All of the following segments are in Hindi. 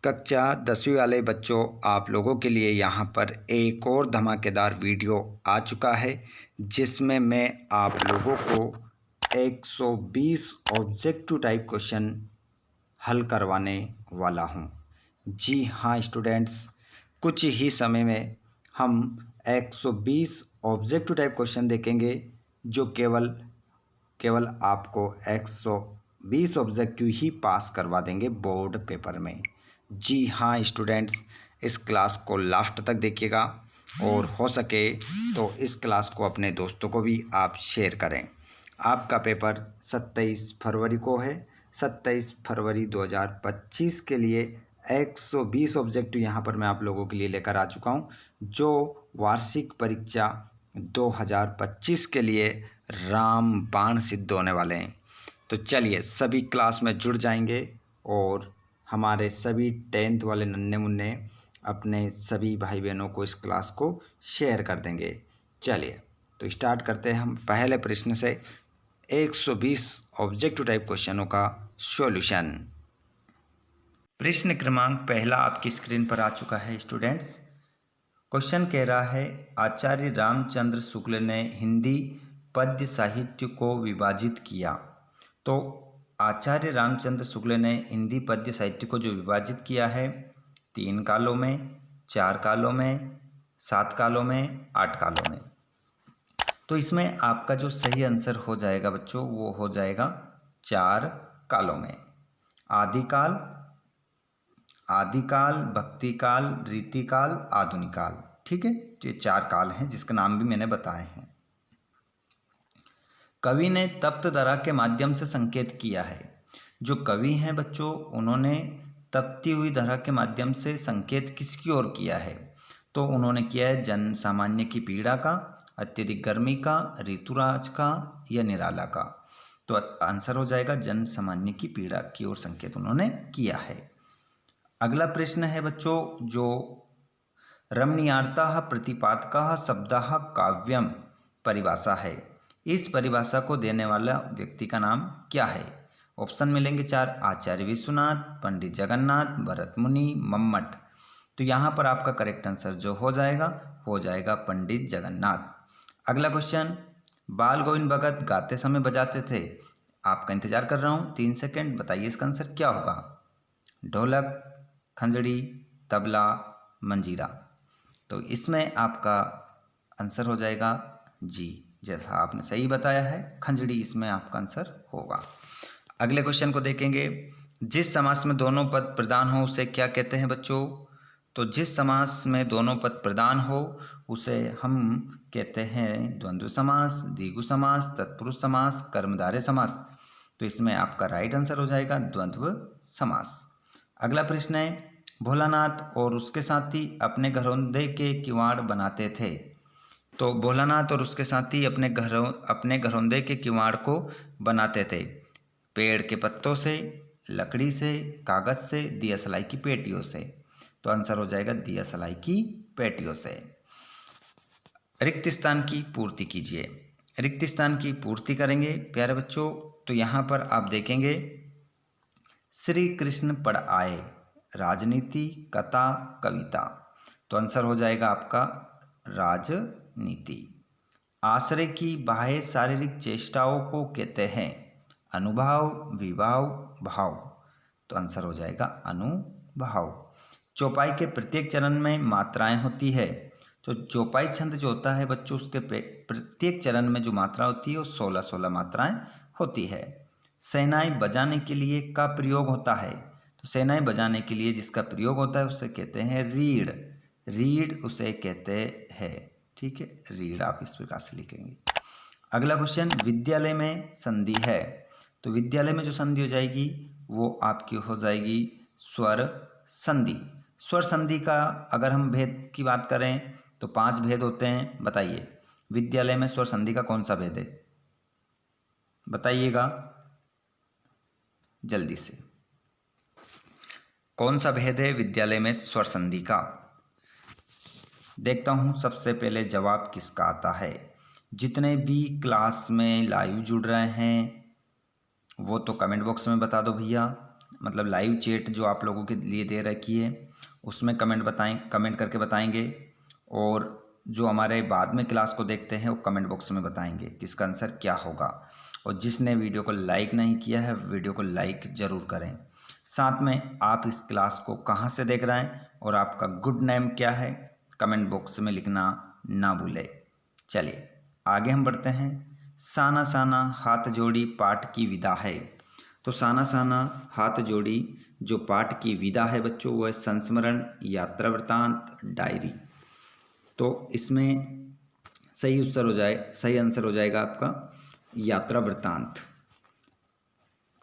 कक्षा 10वीं वाले बच्चों, आप लोगों के लिए यहाँ पर एक और धमाकेदार वीडियो आ चुका है जिसमें मैं आप लोगों को 120 ऑब्जेक्टिव टाइप क्वेश्चन हल करवाने वाला हूँ। जी हाँ स्टूडेंट्स, कुछ ही समय में हम 120 ऑब्जेक्टिव टाइप क्वेश्चन देखेंगे जो केवल आपको 120 ऑब्जेक्टिव ही पास करवा देंगे बोर्ड पेपर में। जी हाँ स्टूडेंट्स, इस क्लास को लास्ट तक देखिएगा और हो सके तो इस क्लास को अपने दोस्तों को भी आप शेयर करें। आपका पेपर 27 फरवरी को है। 27 फरवरी 2025 के लिए 120 ऑब्जेक्टिव यहाँ पर मैं आप लोगों के लिए लेकर आ चुका हूँ जो वार्षिक परीक्षा 2025 के लिए रामबाण सिद्ध होने वाले हैं। तो चलिए सभी क्लास में जुड़ जाएंगे और हमारे सभी 10th वाले नन्हे मुन्ने अपने सभी भाई बहनों को इस क्लास को शेयर कर देंगे। चलिए तो स्टार्ट करते हैं हम पहले प्रश्न से 120 ऑब्जेक्टिव टाइप क्वेश्चनों का सॉल्यूशन। प्रश्न क्रमांक पहला आपकी स्क्रीन पर आ चुका है स्टूडेंट्स। क्वेश्चन कह रहा है, आचार्य रामचंद्र शुक्ल ने हिंदी पद्य साहित्य को विभाजित किया। तो आचार्य रामचंद्र शुक्ल ने हिंदी पद्य साहित्य को जो विभाजित किया है 3 कालों में, 4 कालों में, 7 कालों में, 8 कालों में। तो इसमें आपका जो सही आंसर हो जाएगा बच्चों वो हो जाएगा 4 कालों में। आदिकाल, भक्तिकाल, रीतिकाल, आधुनिक काल। ठीक है, ये 4 काल हैं जिसके नाम भी मैंने बताए हैं। कवि ने तप्तधरा के माध्यम से संकेत किया है। जो कवि हैं बच्चों उन्होंने तपती हुई धरा के माध्यम से संकेत किसकी ओर किया है? तो उन्होंने किया है जन सामान्य की पीड़ा का, अत्यधिक गर्मी का, ऋतुराज का या निराला का। तो आंसर हो जाएगा जन सामान्य की पीड़ा की ओर संकेत उन्होंने किया है। अगला प्रश्न है बच्चों जो रमणीयार्ता प्रतिपादका शब्दः काव्यम परिभाषा है। इस परिभाषा को देने वाला व्यक्ति का नाम क्या है? ऑप्शन मिलेंगे 4, आचार्य विश्वनाथ, पंडित जगन्नाथ, भरत मुनि, मम्मट। तो यहाँ पर आपका करेक्ट आंसर जो हो जाएगा पंडित जगन्नाथ। अगला क्वेश्चन, बाल गोविंद भगत गाते समय बजाते थे। आपका इंतजार कर रहा हूँ, 3 सेकेंड, बताइए इसका आंसर क्या होगा? ढोलक, खंजड़ी, तबला, मंजीरा। तो इसमें आपका आंसर हो जाएगा जी, जैसा आपने सही बताया है, खंजड़ी इसमें आपका आंसर होगा। अगले क्वेश्चन को देखेंगे, जिस समास में दोनों पद प्रधान हो उसे क्या कहते हैं बच्चों? तो जिस समास में दोनों पद प्रधान हो उसे हम कहते हैं द्वंद्व समास, द्विगु समास, तत्पुरुष समास, कर्मधारय समास। तो इसमें आपका राइट आंसर हो जाएगा द्वंद्व समास। अगला प्रश्न है, भोलानाथ और उसके साथी अपने घरौंदे के किवाड़ बनाते थे। तो भोलानाथ और उसके साथी अपने घरौंदे के किवाड़ को बनाते थे पेड़ के पत्तों से, लकड़ी से, कागज से, दिया सलाई की पेटियों से। तो आंसर हो जाएगा दिया सलाई की पेटियों से। रिक्त स्थान की पूर्ति कीजिए। रिक्त स्थान की पूर्ति करेंगे प्यारे बच्चों। तो यहाँ पर आप देखेंगे श्री कृष्ण पढ़ आए, राजनीति, कथा, कविता। तो आंसर हो जाएगा आपका राजनीति। आश्रय की बाह्य शारीरिक चेष्टाओं को कहते हैं अनुभाव, विभाव, भाव। तो आंसर हो जाएगा अनुभाव। चौपाई के प्रत्येक चरण में मात्राएं होती है। तो चौपाई छंद जो होता है बच्चों उसके प्रत्येक चरण में जो मात्रा होती है वो 16-16 मात्राएं होती है। शहनाई बजाने के लिए का प्रयोग होता है। तो शहनाई बजाने के लिए जिसका प्रयोग होता है उसे कहते हैं रीढ़। रीढ़ उसे कहते हैं। ठीक है, रीढ़ आप इस प्रकार से लिखेंगे। अगला क्वेश्चन, विद्यालय में संधि है। तो विद्यालय में जो संधि हो जाएगी वो आपकी हो जाएगी स्वर संधि। स्वर संधि का अगर हम भेद की बात करें तो 5 भेद होते हैं। बताइए विद्यालय में स्वर संधि का कौन सा भेद है? बताइएगा जल्दी से, कौन सा भेद है विद्यालय में स्वर संधि का? देखता हूं सबसे पहले जवाब किसका आता है। जितने भी क्लास में लाइव जुड़ रहे हैं वो तो कमेंट बॉक्स में बता दो भैया। मतलब लाइव चैट जो आप लोगों के लिए दे रखी है उसमें कमेंट करके बताएंगे, और जो हमारे बाद में क्लास को देखते हैं वो कमेंट बॉक्स में बताएंगे कि इसका आंसर क्या होगा। और जिसने वीडियो को लाइक नहीं किया है वीडियो को लाइक ज़रूर करें। साथ में आप इस क्लास को कहाँ से देख रहे हैं और आपका गुड नेम क्या है कमेंट बॉक्स में लिखना ना भूलें। चलिए आगे हम बढ़ते हैं। साना साना हाथ जोड़ी पाठ की विदा है। तो साना साना हाथ जोड़ी जो पाठ की विदा है बच्चों वो है संस्मरण, यात्रा वृत्तांत, डायरी। तो इसमें सही आंसर हो जाएगा आपका यात्रा वृत्तांत।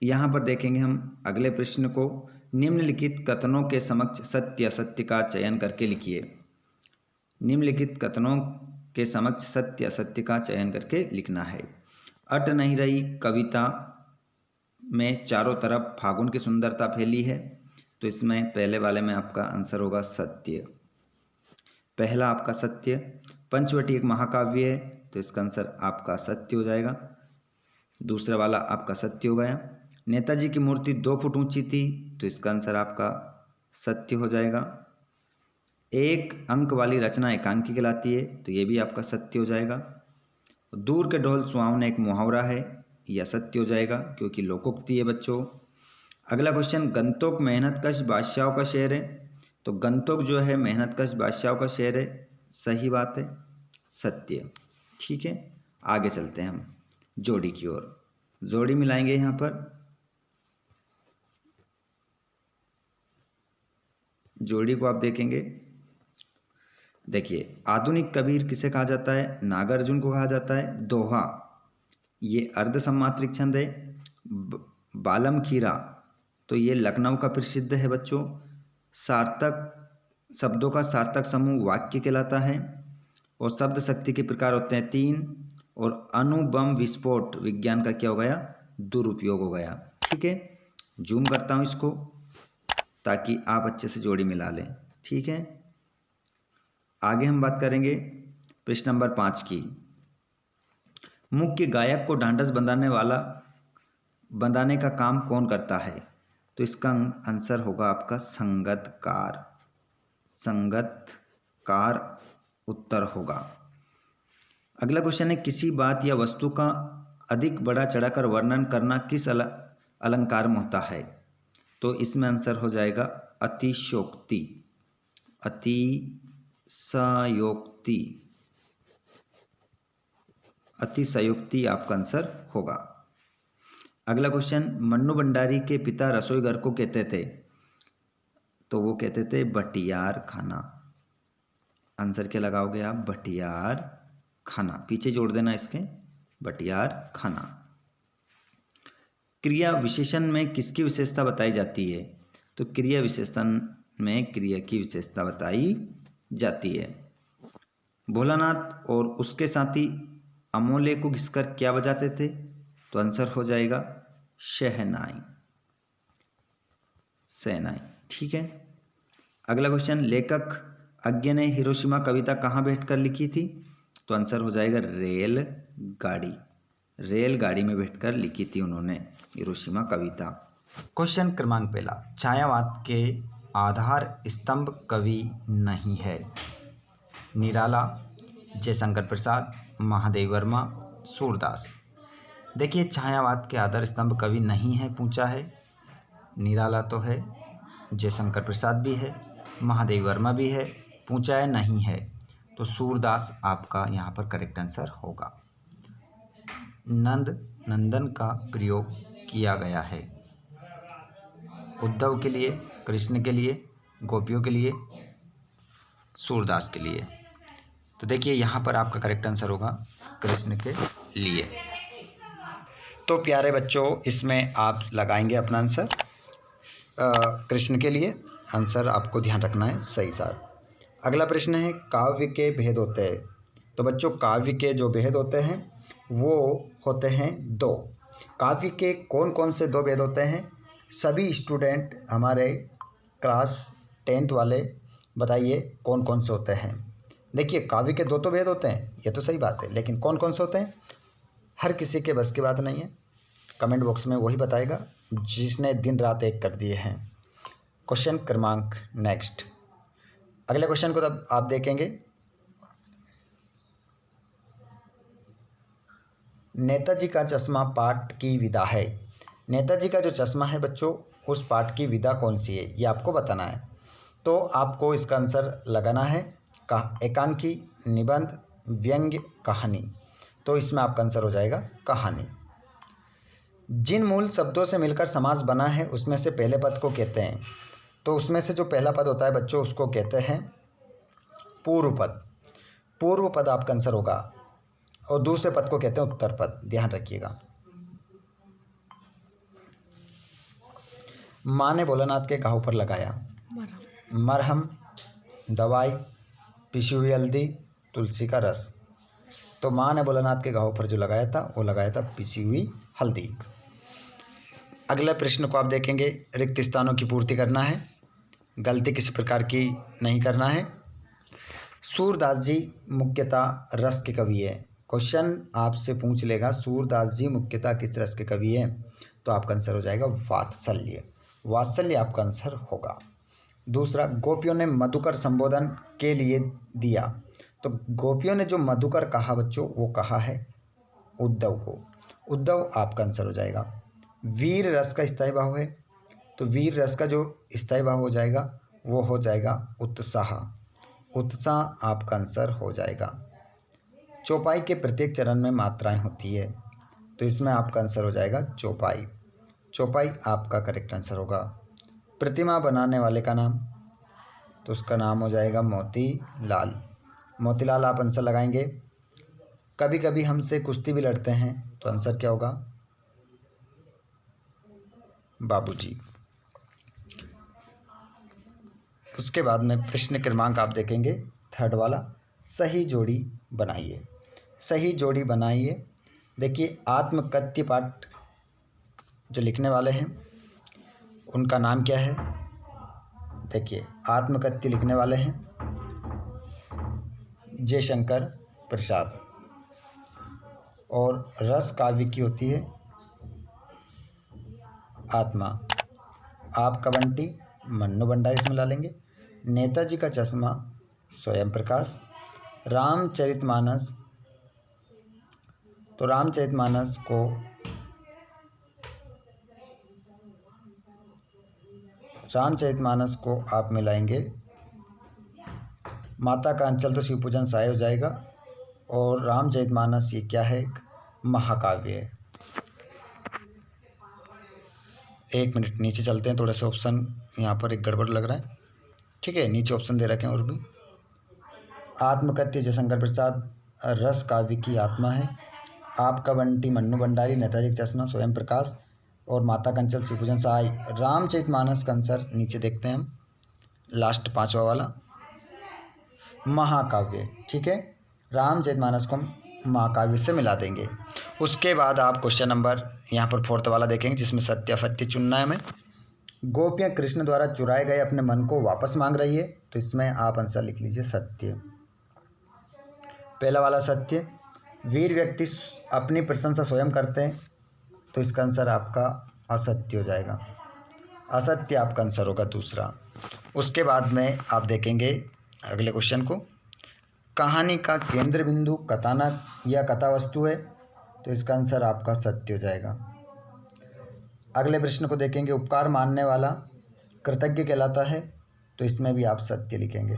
यहाँ पर देखेंगे हम अगले प्रश्न को। निम्नलिखित कथनों के समक्ष सत्य असत्य का चयन करके लिखिए। निम्नलिखित कथनों के समक्ष सत्य असत्य का चयन करके लिखना है। अट नहीं रही कविता में चारों तरफ फागुन की सुंदरता फैली है। तो इसमें पहले वाले में आपका आंसर होगा सत्य। पहला आपका सत्य। पंचवटी एक महाकाव्य है तो इसका आंसर आपका सत्य हो जाएगा। दूसरा वाला आपका सत्य हो गया। नेताजी की मूर्ति 2 फुट ऊंची थी तो इसका आंसर आपका सत्य हो जाएगा। एक अंक वाली रचना एकांकी कहलाती है तो ये भी आपका सत्य हो जाएगा। दूर के ढोल सुहावने एक मुहावरा है, यह सत्य हो जाएगा क्योंकि लोकोक्ति है बच्चों। अगला क्वेश्चन, गंतोक मेहनतकश बादशाहों का शहर है। तो गंतोक जो है मेहनतकश बादशाहों का शहर है, सही बात है, सत्य। ठीक है, आगे चलते हैं हम जोड़ी की ओर। जोड़ी मिलाएंगे यहाँ पर। जोड़ी को आप देखेंगे, देखिए आधुनिक कबीर किसे कहा जाता है, नागार्जुन को कहा जाता है। दोहा ये अर्ध सम्मात्रिक छंद है। बालम खीरा तो ये लखनऊ का प्रसिद्ध है बच्चों। सार्थक शब्दों का सार्थक समूह वाक्य कहलाता है। और शब्द शक्ति के प्रकार होते हैं 3। और अणुबम विस्फोट विज्ञान का क्या हो गया, दुरुपयोग हो गया। ठीक है, जूम करता हूँ इसको ताकि आप अच्छे से जोड़ी मिला लें। ठीक है, आगे हम बात करेंगे प्रश्न नंबर 5 की। मुख्य गायक को ढांढस बंधाने का काम कौन करता है। तो इसका आंसर होगा आपका संगतकार। संगतकार उत्तर होगा। अगला क्वेश्चन है, किसी बात या वस्तु का अधिक बड़ा चढ़ाकर वर्णन करना किस अलंकार में होता है। तो इसमें आंसर हो जाएगा अतिशयोक्ति। अतिशयोक्ति आपका आंसर होगा। अगला क्वेश्चन, मन्नू भंडारी के पिता रसोई घर को कहते थे। तो वो कहते थे बटियार खाना। आंसर क्या लगाओगे आप, बटियार खाना। पीछे जोड़ देना इसके, बटियार खाना। क्रिया विशेषण में किसकी विशेषता बताई जाती है। तो क्रिया विशेषण में क्रिया की विशेषता बताई जाती है। भोलानाथ और उसके साथी अमोले को घिसकर क्या बजाते थे। तो आंसर हो जाएगा शहनाई। ठीक है, अगला क्वेश्चन, लेखक अज्ञे ने हिरोशिमा कविता कहाँ बैठकर लिखी थी। तो आंसर हो जाएगा रेलगाड़ी में बैठकर लिखी थी उन्होंने हिरोशिमा कविता। क्वेश्चन क्रमांक पहला, छायावाद के आधार स्तंभ कवि नहीं है। निराला, जयशंकर प्रसाद, महादेव वर्मा, सूरदास। देखिए छायावाद के आधार स्तंभ कवि नहीं है पूछा है। निराला तो है, जयशंकर प्रसाद भी है, महादेव वर्मा भी है, पूछा है नहीं है। तो सूरदास आपका यहाँ पर करेक्ट आंसर होगा। नंदन का प्रयोग किया गया है उद्धव के लिए, कृष्ण के लिए, गोपियों के लिए, सूरदास के लिए। तो देखिए यहाँ पर आपका करेक्ट आंसर होगा कृष्ण के लिए। तो प्यारे बच्चों इसमें आप लगाएंगे अपना आंसर कृष्ण के लिए। आंसर आपको ध्यान रखना है सही साथ। अगला प्रश्न है, काव्य के भेद होते हैं। तो बच्चों काव्य के जो भेद होते हैं वो होते हैं 2। काव्य के कौन कौन से 2 भेद होते हैं, सभी स्टूडेंट हमारे क्लास 10th वाले बताइए कौन कौन से होते हैं। देखिए काव्य के 2 तो भेद होते हैं, ये तो सही बात है, लेकिन कौन कौन से होते हैं हर किसी के बस की बात नहीं है। कमेंट बॉक्स में वही बताएगा जिसने दिन रात एक कर दिए हैं। क्वेश्चन क्रमांक नेक्स्ट, अगले क्वेश्चन को तब आप देखेंगे। नेताजी का चश्मा पाठ की विधा है। नेताजी का जो चश्मा है बच्चों, उस पाठ की विधा कौन सी है ये आपको बताना है। तो आपको इसका आंसर लगाना है एकांकी, निबंध, व्यंग्य, कहानी। तो इसमें आपका आंसर हो जाएगा कहानी। जिन मूल शब्दों से मिलकर समास बना है उसमें से पहले पद को कहते हैं। तो उसमें से जो पहला पद होता है बच्चों उसको कहते हैं पूर्व पद। पूर्व पद आपका आंसर होगा। और दूसरे पद को कहते हैं उत्तर पद, ध्यान रखिएगा। माँ ने भोलानाथ के घाव पर लगाया मरहम, दवाई, पिसी हुई हल्दी, तुलसी का रस। तो माँ ने भोलानाथ के घाव पर जो लगाया था वो लगाया था पिसी हुई हल्दी। अगले प्रश्न को आप देखेंगे। रिक्त स्थानों की पूर्ति करना है, गलती किसी प्रकार की नहीं करना है। सूरदास जी मुख्यतः रस के कवि है। क्वेश्चन आपसे पूछ लेगा सूरदास जी मुख्यतः किस रस के कवि हैं, तो आपका आंसर हो जाएगा वात्सल्य। वात्सल्य आपका आंसर होगा। दूसरा, गोपियों ने मधुकर संबोधन के लिए दिया। तो गोपियों ने जो मधुकर कहा बच्चों वो कहा है उद्धव को। उद्धव आपका आंसर हो जाएगा। वीर रस का स्थायी भाव है, तो वीर रस का जो स्थायी भाव हो जाएगा वो हो जाएगा उत्साह। उत्साह आपका आंसर हो जाएगा। चौपाई के प्रत्येक चरण में मात्राएं होती है, तो इसमें आपका आंसर हो जाएगा चौपाई। चौपाई आपका करेक्ट आंसर होगा। प्रतिमा बनाने वाले का नाम, तो उसका नाम हो जाएगा मोतीलाल। मोतीलाल आप आंसर लगाएंगे। कभी कभी हमसे कुश्ती भी लड़ते हैं, तो आंसर क्या होगा बाबूजी। उसके बाद में प्रश्न क्रमांक आप देखेंगे थर्ड वाला, सही जोड़ी बनाइए। सही जोड़ी बनाइए। देखिए आत्मकथ्य पाठ जो लिखने वाले हैं उनका नाम क्या है। देखिए आत्मकथ्य लिखने वाले हैं जयशंकर प्रसाद। और रस काव्य की होती है आत्मा। आपका बंटी मन्नू भंडारी इसमें ला लेंगे। नेताजी का चश्मा स्वयं प्रकाश। रामचरितमानस, तो रामचरितमानस को आप मिलाएंगे माता का अंचल, तो शिव पूजन साय हो जाएगा। और रामचरितमानस ये क्या है, एक महाकाव्य है। एक मिनट नीचे चलते हैं, थोड़ा सा ऑप्शन यहाँ पर एक गड़बड़ लग रहा है। ठीक है, नीचे ऑप्शन दे रखे हैं और भी। आत्मकथ्य जयशंकर प्रसाद, रस काव्य की आत्मा है। आपका बंटी मन्नू भंडारी, नेताजी का चश्मा स्वयं प्रकाश, और माता का अंचल शिव पूजन सहाय। रामचरितमानस का आंसर नीचे देखते हैं हम, लास्ट पांचवा वाला महाकाव्य। ठीक है, रामचरितमानस को हम महाकाव्य से मिला देंगे। उसके बाद आप क्वेश्चन नंबर यहाँ पर फोर्थ वाला देखेंगे जिसमें सत्य फत्य चुनना है हमें। गोपियाँ कृष्ण द्वारा चुराए गए अपने मन को वापस मांग रही है, तो इसमें आप आंसर लिख लीजिए सत्य। पहला वाला सत्य। वीर व्यक्ति अपनी प्रशंसा स्वयं करते हैं, तो इसका आंसर आपका असत्य हो जाएगा। असत्य आपका आंसर होगा दूसरा। उसके बाद में आप देखेंगे अगले क्वेश्चन को, कहानी का केंद्र बिंदु कथानक या कथा वस्तु है, तो इसका आंसर आपका सत्य हो जाएगा। अगले प्रश्न को देखेंगे, उपकार मानने वाला कृतज्ञ कहलाता है, तो इसमें भी आप सत्य लिखेंगे।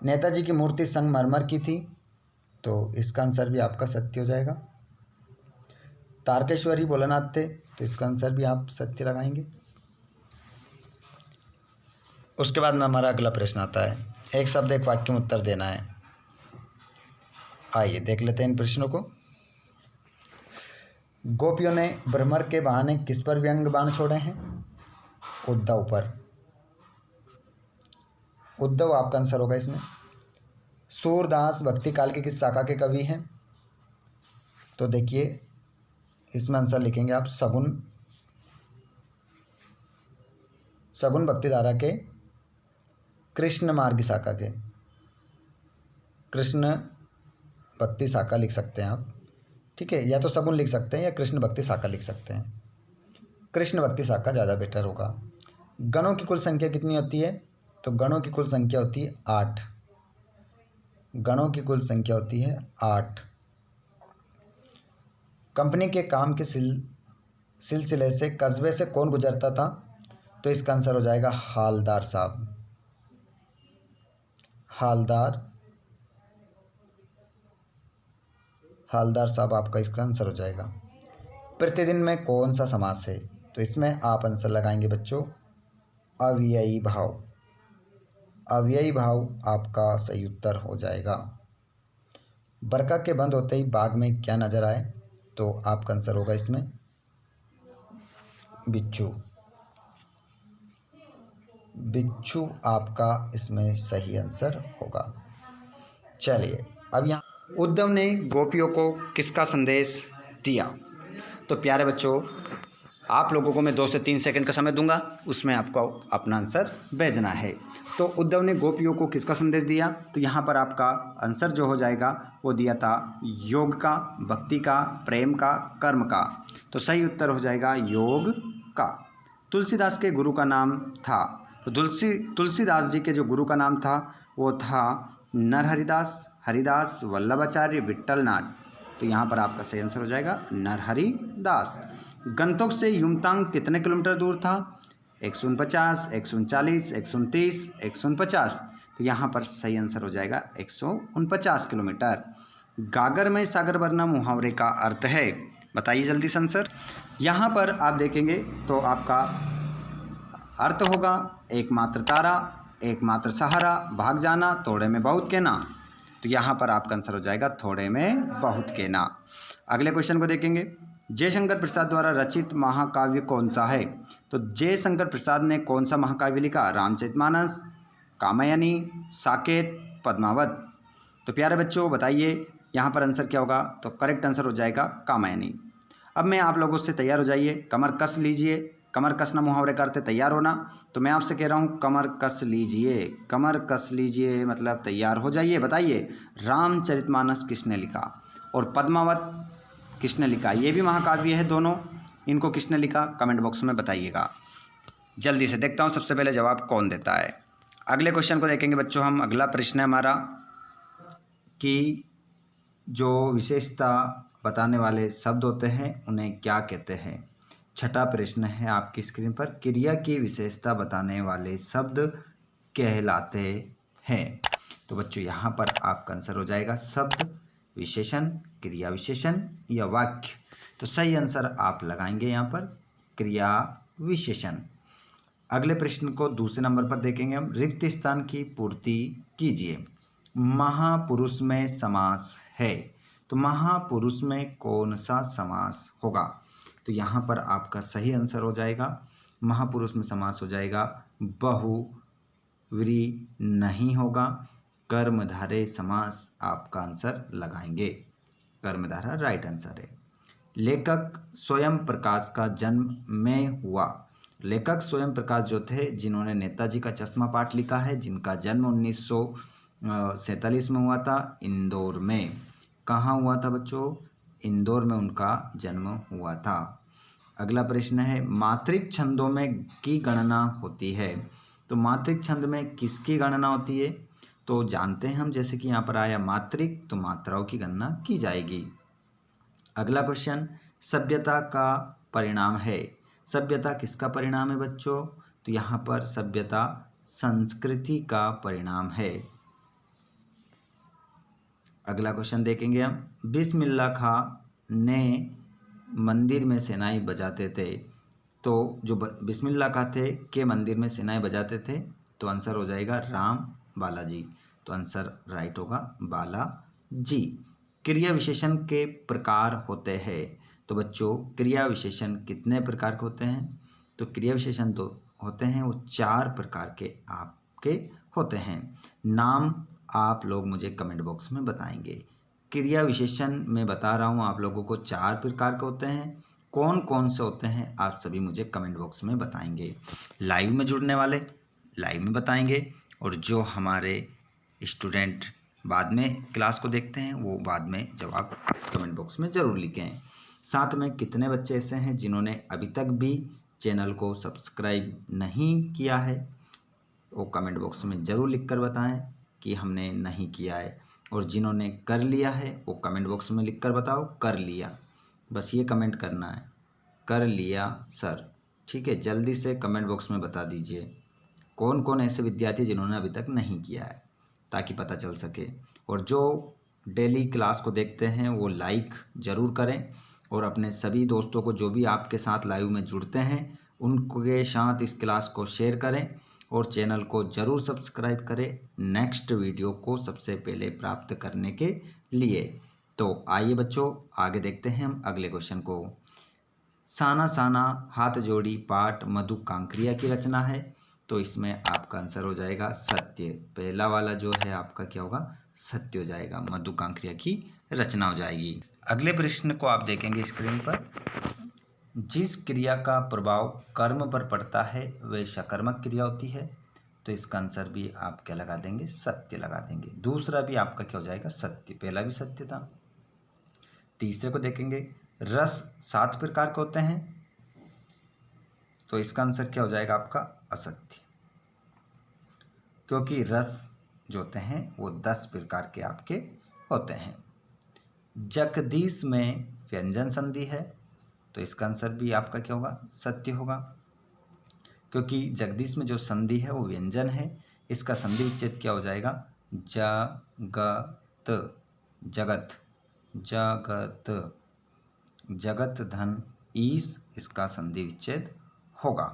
नेताजी की मूर्ति संगमरमर की थी, तो इसका आंसर भी आपका सत्य हो जाएगा। तारकेश्वरी भोलानाथ थे, तो इसका आंसर भी आप सत्य लगाएंगे। उसके बाद में हमारा अगला प्रश्न आता है, एक शब्द एक वाक्य में उत्तर देना है। आइए देख लेते हैं इन प्रश्नों को। गोपियों ने भ्रमर के बहाने किस पर व्यंग बाण छोड़े हैं? उद्धव पर। उद्धव आपका आंसर होगा इसमें। सूरदास भक्ति काल के किस शाखा के कवि हैं? तो देखिए इसमें आंसर लिखेंगे आप सगुन भक्तिधारा के कृष्ण मार्ग शाखा के। कृष्ण भक्ति शाखा लिख सकते हैं आप। ठीक है, या तो सगुन लिख सकते हैं या कृष्ण भक्ति शाखा लिख सकते हैं। कृष्ण भक्ति शाखा ज़्यादा बेटर होगा। गणों की कुल संख्या कितनी होती है? तो गणों की कुल संख्या होती है 8। गणों की कुल संख्या होती है 8। कंपनी के काम के सिलसिले से कस्बे से कौन गुजरता था? तो इसका आंसर हो जाएगा हालदार साहब। हालदार साहब आपका इसका आंसर हो जाएगा। प्रतिदिन में कौन सा समास है? तो इसमें आप आंसर लगाएंगे बच्चों अव्ययी भाव। अव्ययी भाव आपका सही उत्तर हो जाएगा। बरखा के बंद होते ही बाग में क्या नजर आए? तो आपका आंसर होगा इसमें बिच्छू। बिच्छू आपका इसमें सही आंसर होगा। चलिए अब यहाँ उद्धव ने गोपियों को किसका संदेश दिया? तो प्यारे बच्चों, आप लोगों को मैं 2 से 3 सेकंड का समय दूंगा, उसमें आपको अपना आंसर भेजना है। तो उद्धव ने गोपियों को किसका संदेश दिया? तो यहाँ पर आपका आंसर जो हो जाएगा वो दिया था योग का, भक्ति का, प्रेम का, कर्म का। तो सही उत्तर हो जाएगा योग का। तुलसीदास के गुरु का नाम था, तो तुलसीदास जी के जो गुरु का नाम था वो था नरहरिदास, हरिदास, वल्लभाचार्य, विट्ठलनाथ। तो यहाँ पर आपका सही आंसर हो जाएगा नरहरिदास। गंगटोक से युमतांग कितने किलोमीटर दूर था? 149, 139, 130, 150। तो यहाँ पर सही आंसर हो जाएगा 149 किलोमीटर। गागर में सागर वरना मुहावरे का अर्थ है, बताइए जल्दी से आंसर। यहाँ पर आप देखेंगे तो आपका अर्थ होगा एकमात्र तारा, एकमात्र सहारा, भाग जाना, थोड़े में बहुत कहना। तो यहाँ पर आपका आंसर हो जाएगा थोड़े में बहुत कहना। अगले क्वेश्चन को देखेंगे। जयशंकर प्रसाद द्वारा रचित महाकाव्य कौन सा है? तो जयशंकर प्रसाद ने कौन सा महाकाव्य लिखा? रामचरितमानस, कामायनी, साकेत, पद्मावत। तो प्यारे बच्चों बताइए यहाँ पर आंसर क्या होगा? तो करेक्ट आंसर हो जाएगा कामायनी। अब मैं आप लोगों से तैयार हो जाइए, कमर कस लीजिए। कमर कसना मुहावरे करते तैयार होना। तो मैं आपसे कह रहा हूँ कमर कस लीजिए, कमर कस लीजिए मतलब तैयार हो जाइए। बताइए रामचरितमानस किसने लिखा और पद्मावत किसने लिखा? ये भी महाकाव्य है दोनों, इनको किसने लिखा? कमेंट बॉक्स में बताइएगा। जल्दी से देखता हूँ सबसे पहले जवाब कौन देता है। अगले क्वेश्चन को देखेंगे बच्चों हम। अगला प्रश्न है हमारा कि जो विशेषता बताने वाले शब्द होते हैं उन्हें क्या कहते हैं? छठा प्रश्न है आपकी स्क्रीन पर, क्रिया की विशेषता बताने वाले शब्द कहलाते हैं। तो बच्चों यहाँ पर आपका आंसर हो जाएगा शब्द, विशेषण, क्रिया विशेषण या वाक्य। तो सही आंसर आप लगाएंगे यहाँ पर क्रिया विशेषण। अगले प्रश्न को दूसरे नंबर पर देखेंगे हम। रिक्त स्थान की पूर्ति कीजिए। महापुरुष में समास है, तो महापुरुष में कौन सा समास होगा? तो यहाँ पर आपका सही आंसर हो जाएगा महापुरुष में समास हो जाएगा बहुव्रीहि नहीं होगा, कर्मधारय समास आपका आंसर लगाएंगे। कर्मधारय राइट आंसर है। लेखक स्वयं प्रकाश का जन्म में हुआ। लेखक स्वयं प्रकाश जो थे जिन्होंने नेताजी का चश्मा पाठ लिखा है, जिनका जन्म 1947 में हुआ था इंदौर में। कहाँ हुआ था बच्चों? इंदौर में उनका जन्म हुआ था। अगला प्रश्न है मात्रिक छंदों में की गणना होती है। तो मात्रिक छंद में किसकी गणना होती है? तो जानते हैं हम, जैसे कि यहाँ पर आया मात्रिक, तो मात्राओं की गणना की जाएगी। अगला क्वेश्चन सभ्यता का परिणाम है। सभ्यता किसका परिणाम है बच्चों? तो यहाँ पर सभ्यता संस्कृति का परिणाम है। अगला क्वेश्चन देखेंगे हम। बिस्मिल्लाह खां ने मंदिर में शहनाई बजाते थे। तो जो बिस्मिल्लाह खां थे के मंदिर में शहनाई बजाते थे, तो आंसर हो जाएगा राम बालाजी। तो आंसर राइट होगा बालाजी। क्रिया विशेषण के प्रकार होते हैं। तो बच्चों क्रिया विशेषण कितने प्रकार के होते हैं? तो क्रिया विशेषण तो होते हैं वो 4 प्रकार के आपके होते हैं। नाम आप लोग मुझे कमेंट बॉक्स में बताएंगे। क्रिया विशेषण मैं बता रहा हूँ आप लोगों को 4 प्रकार के होते हैं। कौन कौन से होते हैं आप सभी मुझे कमेंट बॉक्स में बताएंगे। लाइव में जुड़ने वाले लाइव में बताएंगे, और जो हमारे स्टूडेंट बाद में क्लास को देखते हैं, वो बाद में जवाब कमेंट बॉक्स में ज़रूर लिखें। साथ में कितने बच्चे ऐसे हैं जिन्होंने अभी तक भी चैनल को सब्सक्राइब नहीं किया है, वो कमेंट बॉक्स में ज़रूर लिख कर बताएं कि हमने नहीं किया है। और जिन्होंने कर लिया है वो कमेंट बॉक्स में लिख कर बताओ कर लिया, बस ये कमेंट करना है, कर लिया सर। ठीक है, जल्दी से कमेंट बॉक्स में बता दीजिए कौन कौन ऐसे विद्यार्थी जिन्होंने अभी तक नहीं किया है, ताकि पता चल सके। और जो डेली क्लास को देखते हैं वो लाइक ज़रूर करें, और अपने सभी दोस्तों को जो भी आपके साथ लाइव में जुड़ते हैं उनके साथ इस क्लास को शेयर करें, और चैनल को ज़रूर सब्सक्राइब करें नेक्स्ट वीडियो को सबसे पहले प्राप्त करने के लिए। तो आइए बच्चों आगे देखते हैं हम अगले क्वेश्चन को। साना साना हाथ जोड़ी पाठ मधु कांकरिया की रचना है, तो इसमें आपका आंसर हो जाएगा सत्य। पहला वाला जो है आपका क्या होगा, सत्य हो जाएगा, मधु कांकरिया की रचना हो जाएगी। अगले प्रश्न को आप देखेंगे स्क्रीन पर। जिस क्रिया का प्रभाव कर्म पर पड़ता है वह सकर्मक क्रिया होती है, तो इसका आंसर भी आप क्या लगा देंगे, सत्य लगा देंगे। दूसरा भी आपका क्या हो जाएगा, सत्य, पहला भी सत्य था। तीसरे को देखेंगे, रस 7 प्रकार के होते हैं, तो इसका आंसर क्या हो जाएगा आपका, असत्य, क्योंकि रस जो होते हैं वो 10 प्रकार के आपके होते हैं। जगदीश में व्यंजन संधि है, तो इसका आंसर भी आपका क्या होगा, सत्य होगा, क्योंकि जगदीश में जो संधि है वो व्यंजन है। इसका संधि विच्छेद क्या हो जाएगा, जगत, जगत, जगत, जगत धन ईस, इसका संधि विच्छेद होगा।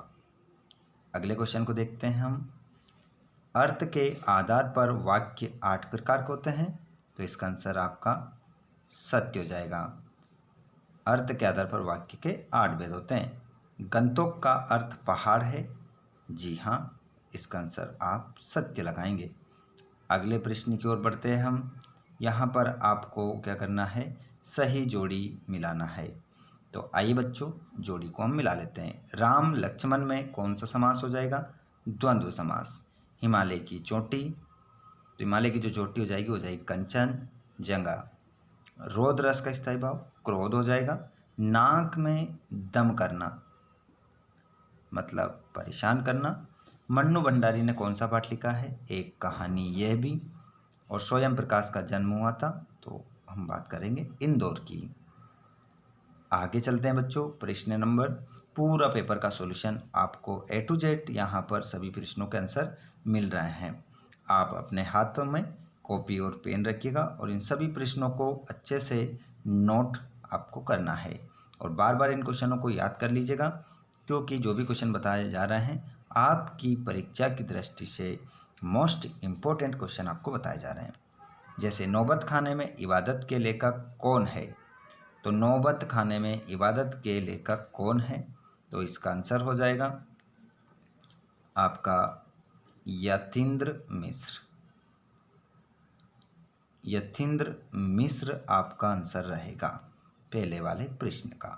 अगले क्वेश्चन को देखते हैं हम। अर्थ के आधार पर वाक्य 8 प्रकार के होते हैं, तो इसका आंसर आपका सत्य हो जाएगा। अर्थ के आधार पर वाक्य के 8 भेद होते हैं। गंतोक का अर्थ पहाड़ है, जी हाँ, इसका आंसर आप सत्य लगाएंगे। अगले प्रश्न की ओर बढ़ते हैं हम। यहाँ पर आपको क्या करना है, सही जोड़ी मिलाना है। तो आइए बच्चों जोड़ी को हम मिला लेते हैं। राम लक्ष्मण में कौन सा समास हो जाएगा, द्वंद्व समास। हिमालय की चोटी, तो हिमालय की जो चोटी हो जाएगी कंचन जंगा। रोध रस का स्थायी भाव क्रोध हो जाएगा। नाक में दम करना मतलब परेशान करना। मन्नू भंडारी ने कौन सा पाठ लिखा है, एक कहानी यह भी। और स्वयं प्रकाश का जन्म हुआ था, तो हम बात करेंगे इंदौर की। आगे चलते हैं बच्चों, प्रश्न नंबर, पूरा पेपर का सॉल्यूशन आपको A to Z यहाँ पर सभी प्रश्नों के आंसर मिल रहे हैं। आप अपने हाथों में कॉपी और पेन रखिएगा और इन सभी प्रश्नों को अच्छे से नोट आपको करना है, और बार बार इन क्वेश्चनों को याद कर लीजिएगा, क्योंकि जो भी क्वेश्चन बताए जा रहे हैं आपकी परीक्षा की दृष्टि से मोस्ट इम्पोर्टेंट क्वेश्चन आपको बताए जा रहे हैं। जैसे नौबत खाने में इबादत के लेखक कौन है, तो नौबत खाने में इबादत के लेखक कौन है, तो इसका आंसर हो जाएगा आपका यतीन्द्र मिश्र। यतीन्द्र मिश्र आपका आंसर रहेगा पहले वाले प्रश्न का।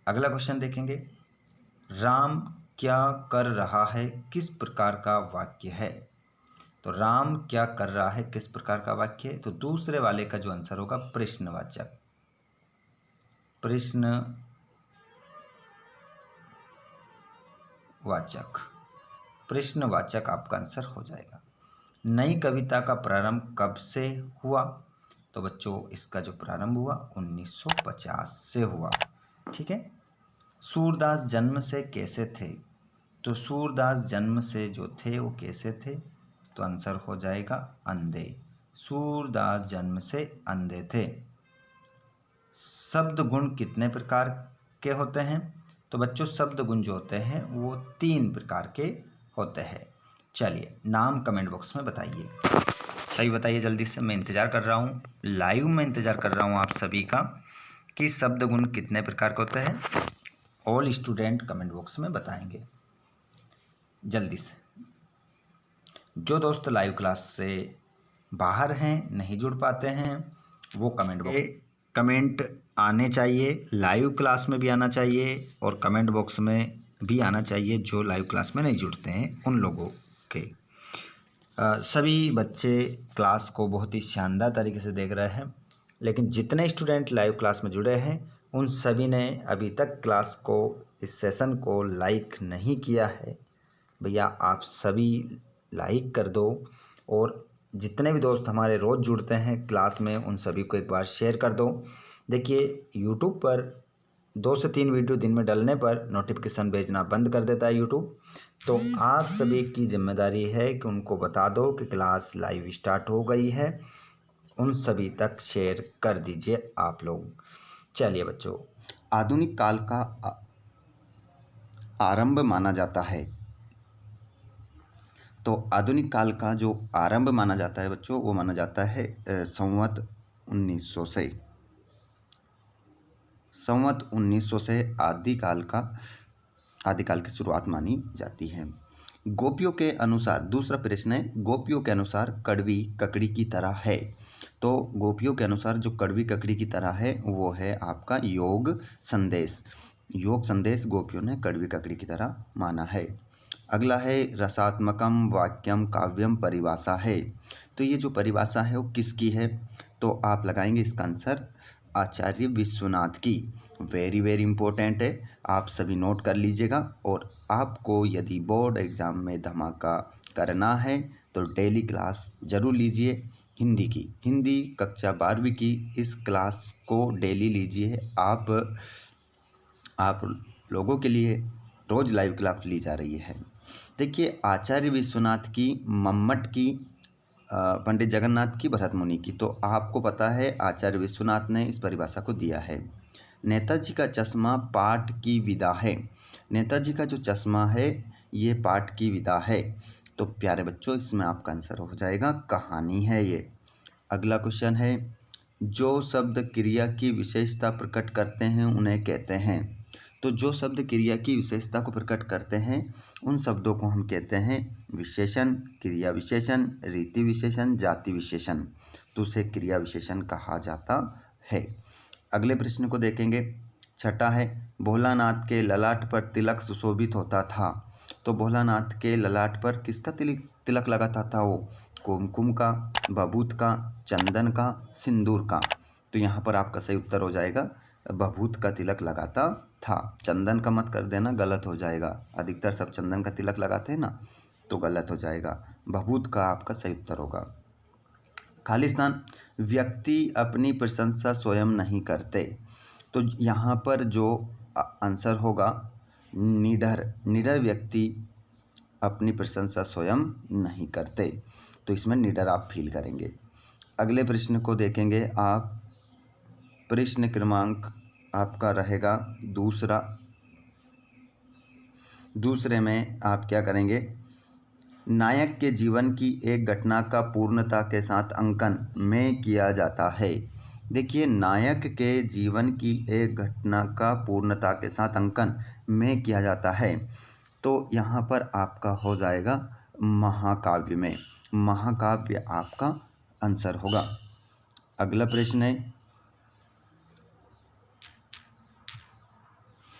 अगला क्वेश्चन देखेंगे। राम क्या कर रहा है किस प्रकार का वाक्य है, तो राम क्या कर रहा है किस प्रकार का वाक्य है, तो दूसरे वाले का जो आंसर होगा प्रश्नवाचक, प्रश्नवाचक, प्रश्नवाचक आपका आंसर हो जाएगा। नई कविता का प्रारंभ कब से हुआ, तो बच्चों इसका जो प्रारंभ हुआ 1950 से हुआ। ठीक है। सूरदास जन्म से कैसे थे, तो सूरदास जन्म से जो थे वो कैसे थे, तो आंसर हो जाएगा अंधे। सूरदास जन्म से अंधे थे। शब्द गुण कितने प्रकार के होते हैं, तो बच्चों शब्द गुण जो होते हैं वो 3 प्रकार के होते हैं। चलिए नाम कमेंट बॉक्स में बताइए, सही बताइए जल्दी से, मैं इंतज़ार कर रहा हूँ, लाइव में इंतज़ार कर रहा हूँ आप सभी का कि शब्द गुण कितने प्रकार के होते हैं। ऑल स्टूडेंट कमेंट बॉक्स में बताएंगे जल्दी से। जो दोस्त लाइव क्लास से बाहर हैं, नहीं जुड़ पाते हैं, वो कमेंट आने चाहिए, लाइव क्लास में भी आना चाहिए और कमेंट बॉक्स में भी आना चाहिए। जो लाइव क्लास में नहीं जुड़ते हैं उन लोगों के सभी बच्चे क्लास को बहुत ही शानदार तरीके से देख रहे हैं, लेकिन जितने स्टूडेंट लाइव क्लास में जुड़े हैं उन सभी ने अभी तक क्लास को, इस सेशन को लाइक नहीं किया है। भैया आप सभी लाइक कर दो, और जितने भी दोस्त हमारे रोज़ जुड़ते हैं क्लास में उन सभी को एक बार शेयर कर दो। देखिए यूट्यूब पर 2 से 3 वीडियो दिन में डलने पर नोटिफिकेशन भेजना बंद कर देता है यूट्यूब। तो आप सभी की जिम्मेदारी है कि उनको बता दो कि क्लास लाइव स्टार्ट हो गई है, उन सभी तक शेयर कर दीजिए आप लोग। चलिए बच्चों, आधुनिक काल का आरंभ माना जाता है। तो आधुनिक काल का जो आरंभ माना जाता है बच्चों, वो माना जाता है संवत 1900 से। संवत 1900 से आदिकाल की शुरुआत मानी जाती है। गोपियों के अनुसार, दूसरा प्रश्न है, गोपियों के अनुसार कड़वी ककड़ी की तरह है। तो गोपियों के अनुसार जो कड़वी ककड़ी की तरह है वो है आपका योग संदेश। योग संदेश गोपियों ने कड़वी ककड़ी की तरह माना है। अगला है रसात्मकम वाक्यम काव्यम परिभाषा है। तो ये जो परिभाषा है वो किसकी है? तो आप लगाएंगे इसका आंसर आचार्य विश्वनाथ की। वेरी वेरी इंपॉर्टेंट है, आप सभी नोट कर लीजिएगा। और आपको यदि बोर्ड एग्ज़ाम में धमाका करना है तो डेली क्लास ज़रूर लीजिए। हिंदी की, हिंदी कक्षा 12वीं की इस क्लास को डेली लीजिए। आप लोगों के लिए रोज़ लाइव क्लास ली जा रही है। देखिए आचार्य विश्वनाथ की, मम्मट की, पंडित जगन्नाथ की, भरत मुनि की। तो आपको पता है आचार्य विश्वनाथ ने इस परिभाषा को दिया है। नेताजी का चश्मा पाठ की विदा है। नेताजी का जो चश्मा है ये पाठ की विदा है। तो प्यारे बच्चों इसमें आपका आंसर हो जाएगा कहानी है ये। अगला क्वेश्चन है, जो शब्द क्रिया की विशेषता प्रकट करते हैं उन्हें कहते हैं। तो जो शब्द क्रिया की विशेषता को प्रकट करते हैं उन शब्दों को हम कहते हैं विशेषण, क्रिया विशेषण, रीति विशेषण, जाति विशेषण। तो उसे क्रिया विशेषण कहा जाता है। अगले प्रश्न को देखेंगे। छठा है, भोलानाथ के ललाट पर तिलक सुशोभित होता था। तो भोलानाथ के ललाट पर किसका तिलक लगाता था वो? कुमकुम का, बभूत का, चंदन का, सिंदूर का। तो यहाँ पर आपका सही उत्तर हो जाएगा बभूत का तिलक लगाता था। चंदन का मत कर देना, गलत हो जाएगा। अधिकतर सब चंदन का तिलक लगाते हैं ना, तो गलत हो जाएगा। बभूत का आपका सही उत्तर होगा। खालिस्तान, व्यक्ति अपनी प्रशंसा स्वयं नहीं करते। तो यहाँ पर जो आंसर होगा निडर। निडर व्यक्ति अपनी प्रशंसा स्वयं नहीं करते। तो इसमें निडर आप फील करेंगे। अगले प्रश्न को देखेंगे आप। प्रश्न क्रमांक आपका रहेगा दूसरे में आप क्या करेंगे? नायक के जीवन की एक घटना का पूर्णता के साथ अंकन में किया जाता है। देखिए नायक के जीवन की एक घटना का पूर्णता के साथ अंकन में किया जाता है। तो यहाँ पर आपका हो जाएगा महाकाव्य में। महाकाव्य आपका आंसर होगा। अगला प्रश्न है,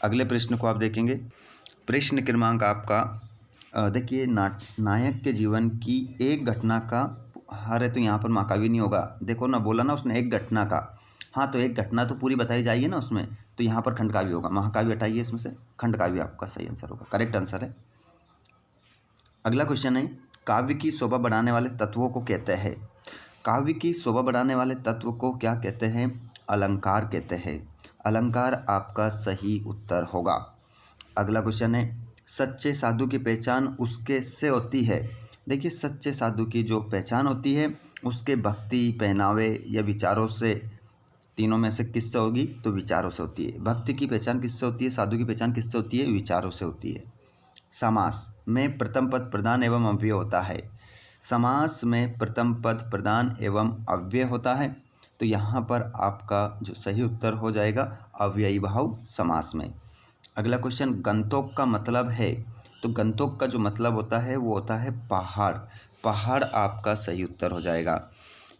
अगले प्रश्न को आप देखेंगे। प्रश्न क्रमांक आपका देखिए नायक के जीवन की एक घटना का, अरे तो यहाँ पर महाकाव्य नहीं होगा। देखो ना, बोला ना उसने एक घटना का। हाँ तो एक घटना तो पूरी बताई जाइए ना उसमें, तो यहाँ पर खंडकाव्य होगा। महाकाव्य हटाइए इसमें से, खंडकाव्य आपका सही आंसर होगा, करेक्ट आंसर है। अगला क्वेश्चन है, काव्य की शोभा बढ़ाने वाले तत्वों को कहते हैं। काव्य की शोभा बढ़ाने वाले तत्व को क्या कहते हैं? अलंकार कहते हैं। अलंकार आपका सही उत्तर होगा। अगला क्वेश्चन है, सच्चे साधु की पहचान उसके से होती है। देखिए सच्चे साधु की जो पहचान होती है उसके भक्ति, पहनावे या विचारों से, तीनों में से किससे होगी? तो विचारों से होती है। भक्ति की पहचान किससे होती है? साधु की पहचान किससे होती है? विचारों से होती है। समास में प्रथम पद प्रधान एवं अव्यय होता है। समास में प्रथम पद प्रधान एवं अव्यय होता है। तो यहाँ पर आपका जो सही उत्तर हो जाएगा अव्ययी भाव समास में। अगला क्वेश्चन, गंतोक का मतलब है। तो गंतोक का जो मतलब होता है वो होता है पहाड़। पहाड़ आपका सही उत्तर हो जाएगा।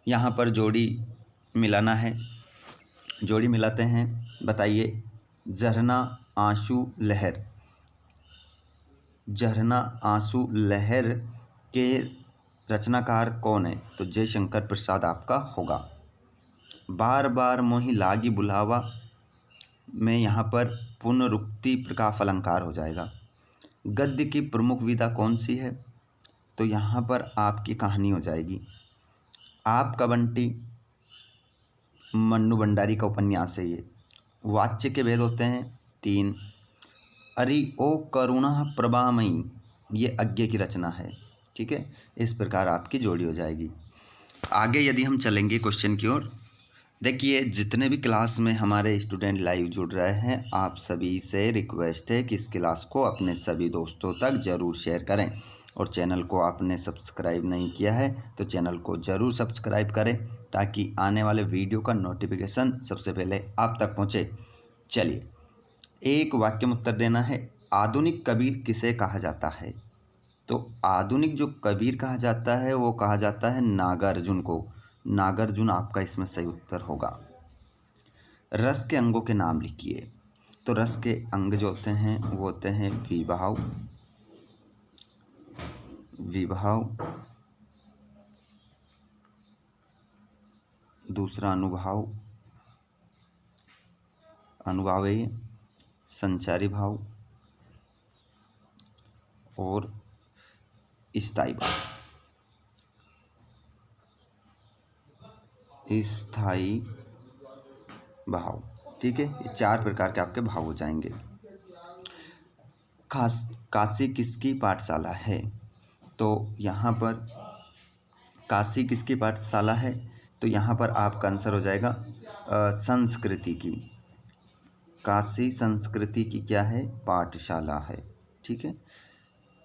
यहाँ पर जोड़ी मिलाना है, जोड़ी मिलाते हैं। बताइए, झरना, आंसू, लहर। झरना, आंसू, लहर के रचनाकार कौन है? तो जयशंकर प्रसाद आपका होगा। बार बार मोहि लागी बुलावा में यहाँ पर पुनरुक्ति प्रकाश अलंकार हो जाएगा। गद्य की प्रमुख विधा कौन सी है? तो यहाँ पर आपकी कहानी हो जाएगी। आपका बंटी मन्नू भंडारी का उपन्यास है ये। वाच्य के भेद होते हैं 3। अरि ओ करुणा प्रभामयी, ये अज्ञे की रचना है। ठीक है, इस प्रकार आपकी जोड़ी हो जाएगी। आगे यदि हम चलेंगे क्वेश्चन की ओर, देखिए जितने भी क्लास में हमारे स्टूडेंट लाइव जुड़ रहे हैं, आप सभी से रिक्वेस्ट है कि इस क्लास को अपने सभी दोस्तों तक ज़रूर शेयर करें, और चैनल को आपने सब्सक्राइब नहीं किया है तो चैनल को ज़रूर सब्सक्राइब करें ताकि आने वाले वीडियो का नोटिफिकेशन सबसे पहले आप तक पहुँचे। चलिए, एक वाक्य में उत्तर देना है। आधुनिक कबीर किसे कहा जाता है? तो आधुनिक जो कबीर कहा जाता है वो कहा जाता है नागार्जुन को। नागार्जुन आपका इसमें सही उत्तर होगा। रस के अंगों के नाम लिखिए। तो रस के अंग जो होते हैं वो होते हैं विभाव, दूसरा अनुभाव, अनुभावेय, संचारी भाव और स्थायी भाव। स्थायी भाव, ठीक है, ये 4 प्रकार के आपके भाव हो जाएंगे। काशी किसकी पाठशाला है? तो यहाँ पर काशी किसकी पाठशाला है? तो यहाँ पर आपका आंसर हो जाएगा संस्कृति की। काशी संस्कृति की क्या है? पाठशाला है। ठीक है,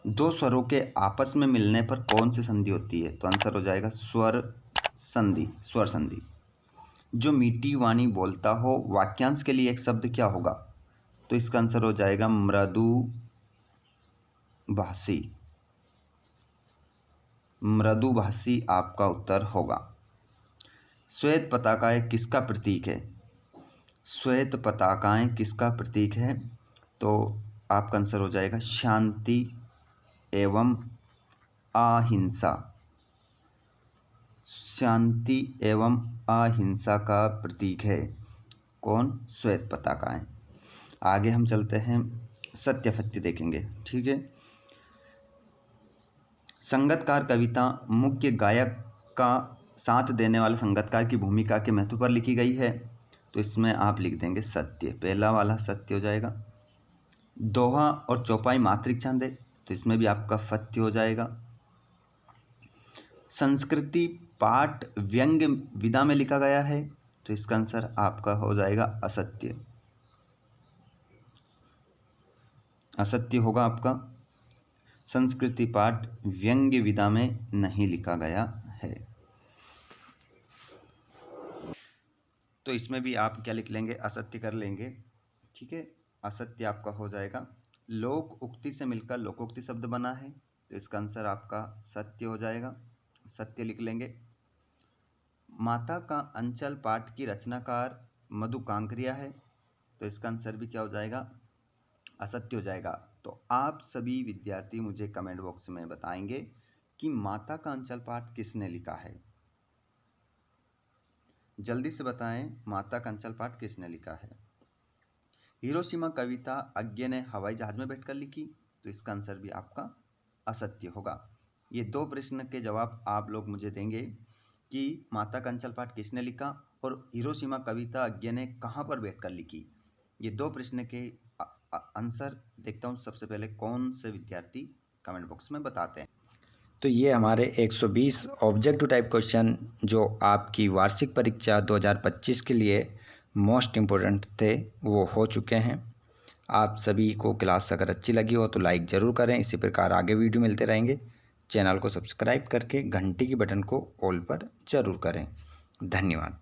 2 स्वरों के आपस में मिलने पर कौन सी संधि होती है? तो आंसर हो जाएगा स्वर संधि, स्वर संधि। जो मीठी वाणी बोलता हो, वाक्यांश के लिए एक शब्द क्या होगा? तो इसका आंसर हो जाएगा मृदुभाषी। मृदुभाषी आपका उत्तर होगा। श्वेत पताकाएं किसका प्रतीक है? श्वेत पताकाएं किसका प्रतीक है? तो आपका आंसर हो जाएगा शांति एवं अहिंसा। शांति एवं अहिंसा का प्रतीक है कौन? श्वेत पताकाएं। आगे हम चलते हैं, सत्य देखेंगे। ठीक है, संगतकार कविता मुख्य गायक का साथ देने वाले संगतकार की भूमिका के महत्व पर लिखी गई है। तो इसमें आप लिख देंगे सत्य, पहला वाला सत्य हो जाएगा। दोहा और चौपाई मात्रिक छंद है, तो इसमें भी आपका सत्य हो जाएगा। संस्कृति पाठ व्यंग्य विधा में लिखा गया है, तो इसका आंसर आपका हो जाएगा असत्य। असत्य होगा आपका। संस्कृति पाठ व्यंग्य विधा में नहीं लिखा गया है। तो इसमें भी आप क्या लिख लेंगे? असत्य कर लेंगे। ठीक है, असत्य आपका हो जाएगा। लोक उक्ति से मिलकर लोकोक्ति शब्द बना है, तो इसका आंसर आपका सत्य हो जाएगा। सत्य लिख लेंगे। माता का अंचल पाठ की रचनाकार मधु कांकरिया है, तो इसका आंसर भी क्या हो जाएगा? असत्य हो जाएगा। तो आप सभी विद्यार्थी मुझे कमेंट बॉक्स में बताएंगे कि माता का अंचल पाठ किसने लिखा है। जल्दी से बताएं, माता का अंचल पाठ किसने लिखा है। हिरोशिमा कविता अज्ञे ने हवाई जहाज में बैठकर लिखी, तो इसका आंसर भी आपका असत्य होगा। ये 2 प्रश्न के जवाब आप लोग मुझे देंगे कि माता का अंचल पाठ किसने लिखा और हिरोशिमा कविता अज्ञे ने कहाँ पर बैठकर लिखी। ये 2 प्रश्न के आंसर देखता हूँ सबसे पहले कौन से विद्यार्थी कमेंट बॉक्स में बताते हैं। तो ये हमारे 120 ऑब्जेक्टिव टाइप क्वेश्चन जो आपकी वार्षिक परीक्षा 2025 के लिए मोस्ट इम्पोर्टेंट थे वो हो चुके हैं। आप सभी को क्लास अगर अच्छी लगी हो तो लाइक ज़रूर करें। इसी प्रकार आगे वीडियो मिलते रहेंगे। चैनल को सब्सक्राइब करके घंटी की बटन को ऑल पर ज़रूर करें। धन्यवाद।